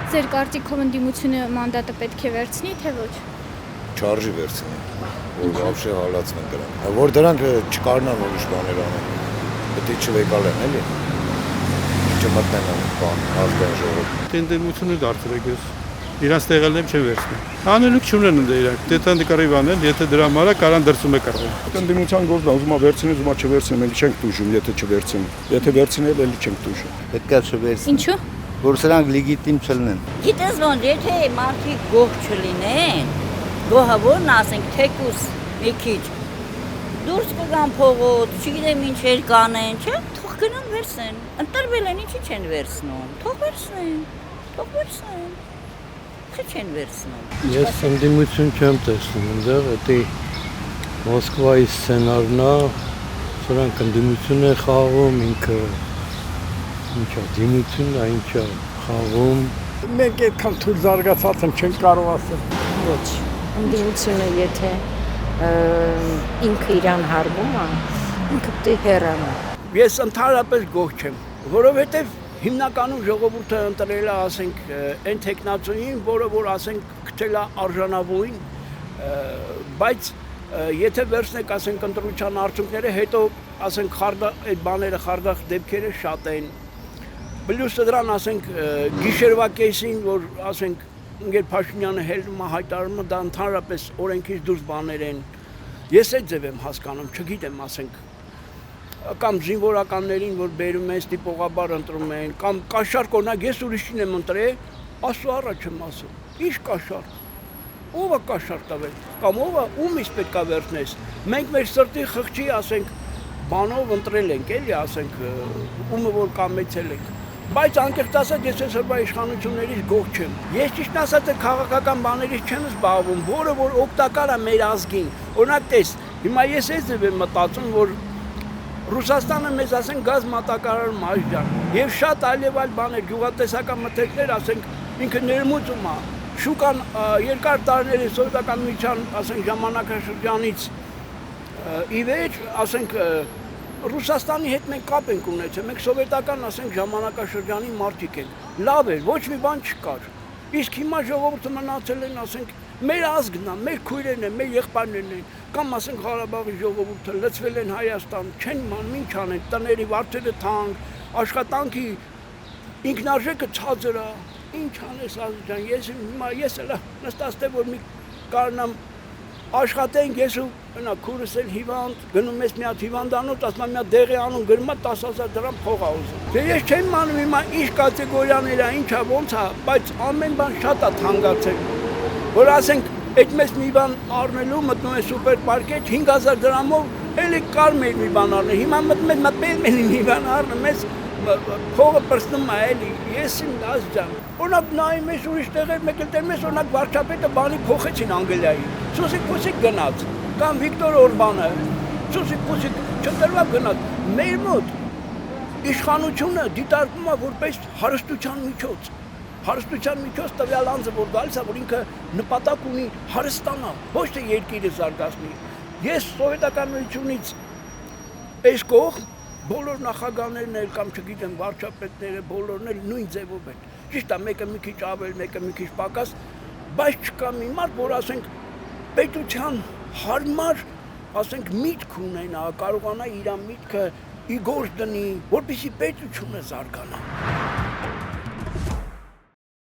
Ձեր կարծիքով ընդդիմությունը մանդատը պետք է վերցնի, թե ոչ։ Չարժի վերցնի, որ вообще հալածվեն դրանք։ Որ դրանք չկարնան ուրիշ բաներ անեն։ Պետք է չվեկալեն, էլի։ Չմտնեն բան, ազգային ժողով։ Ընդդիմությունը դարձրեք ես։ Իրանց տեղալն չեն վերցնում։ Անելուք չունեն ընդ իրանք։ Դե տան դկարիվ անել, եթե դրա համար է կարան դրսում է կռվել։ Ընդդիմության գործն ուզում է վերցնել, ուզում է չվերցնել, մենք չենք տուժում, եթե չվերցնեն։ Եթե վերցնել, էլի չենք տուժում։ Պետք է չվերցնեն։ Ինչու՞։ Որ սրանք լեգիտիմ չլինեն։ Գիտես ոնց, եթե մարդիկ գող չլինեն, գոհավորն ասենք թեկուս մի քիչ դուրս կգան փողոց, չգիտեմ ինչեր կանեն, չէ՞, թող գնան վերցնեն։ Ընտրվել են, ինչի չեն վերցնում։ Թող վերցնեն։ Թող վերցնեն։ Թե չեն վերցնում։ Ես ընդդիմություն չեմ տեսնում, այնտեղ դա Մոսկվայի սցենարն է, սրանք ընդդիմություն է խաղում, ինքը ինչա դիմությունն է, ինչա խաղում։ Մենք այդքան թույլ զարգացած չենք կարող ասել։ Ոչ, ընդդիմությունը եթե ինքը իրան հարվում է, ինքը պետք է հեռանա։ Ես ընդհանրապես գոհ չեմ, որովհետև հիմնականում ժողովուրդը ընտրել է, ասենք, այն տեխնացուին, որը որ ասենք գտել է արժանավորին, բայց եթե վերցնեք, ասենք, ընտրության արդյունքները, հետո ասենք այդ բաները խարդախ դեպքերը շատ են։ Պլյուս դրան ասենք գիշերվա կեսին, որ ասենք Ինգեր Փաշինյանը հելնում է հայտարարումը, դա ընդհանրապես օրենքից դուրս բաներ են։ Ես այդ ձև եմ հասկանում, չգիտեմ, ասենք կամ զինվորականներին, որ բերում են, ստիպողաբար ընտրում են, կամ կաշառք, օրինակ ես ուրիշին եմ ընտրել, Աստծո առաջ եմ ասում, ինչ կաշառք, ով է կաշառք տվել, կամ ով է, ում իսկ պետք է վերցնես, մենք մեր սրտի խղճի, ասենք, բանով ընտրել ենք, էլի, ասենք, ումը որ կամեցել ենք, բայց անկեղծ ասած ես այսօրվա իշխանություններից գոհ չեմ, ես ճիշտ ասած քաղաքական բաներից չեմ զբաղվում, որը որ օգտակար է մեր ազգին, օրինակ տես, հիմա ես այս ձև եմ մտածում, որ Ռուսաստանը մեզ ասենք գազ մատակարար մաշջան եւ շատ այլ բաներ գյուղատնտեսական մթերքներ ասենք ինքը ներմուծում է շուկան երկար տարիների սովետական միության ասենք ժամանակաշրջանից ի վեր ասենք Ռուսաստանի հետ մենք կապ ենք ունեցել մենք սովետական ասենք ժամանակաշրջանի մարդիկ ենք լավ էր ոչ մի բան չկար իսկ հիմա ժողովուրդը մնացել են ասենք մեր ազգն է, մեր քույրերն են, մեր եղբայրներն են, կամ ասենք Ղարաբաղի ժողովուրդը լցվել են Հայաստան, չեն ման, ինչ անեն, տների վարձերը թանկ, աշխատանքի ինքնարժեքը ցածր է, ինչ անես ազգան, ես էլ նստած որ մի կարնամ աշխատենք, ես ու նա քուրս էլ հիվանդ, գնում ես մի հատ հիվանդանոց, ասում եմ մի հատ դեղի անում, գրում է 10,000 դրամ փող ա ուզում։ Դե ես չեմ մանում հիմա ինչ կատեգորիաներ է, ինչա ոնց է, բայց ամեն բան շատ է թանկացել։ Որ ասենք այդ մեծ մի բան առնելու մտնում է սուպերմարկետ 5000 դրամով էլի կար մեր մի բան առնել հիմա մտնում են մի բան առնում ես փողը պրծնում է էլի ես իմ ազգան օրինակ նայում ես ուրիշ տեղեր մեկ էլ տերում ես օրինակ վարչապետը բանի փոխեցին Անգլիայի Սուսիկ գնաց կամ Վիկտոր Օրբանը Սուսիկ չտրվա գնաց մեր մոտ իշխանությունը դիտարկվում է որպես հարստության միջոց Հարստության միջոց տվյալ անձը որ գալիս է որ ինքը նպատակ ունի հարստանալ ոչ թե երկիրը զարգացնի ես սովետական միությունից այս կողմ բոլոր նախագահներն էլ կամ չգիտեմ վարչապետները բոլորն էլ նույն ձևով են ճիշտ է մեկը մի քիչ ավել մեկը մի քիչ պակաս բայց չկա մի մարդ որ ասենք պետության հարմար ասենք միտք ունենա կարողանա իր միտքը ի գործ դնի որպեսզի պետությունը զարգանա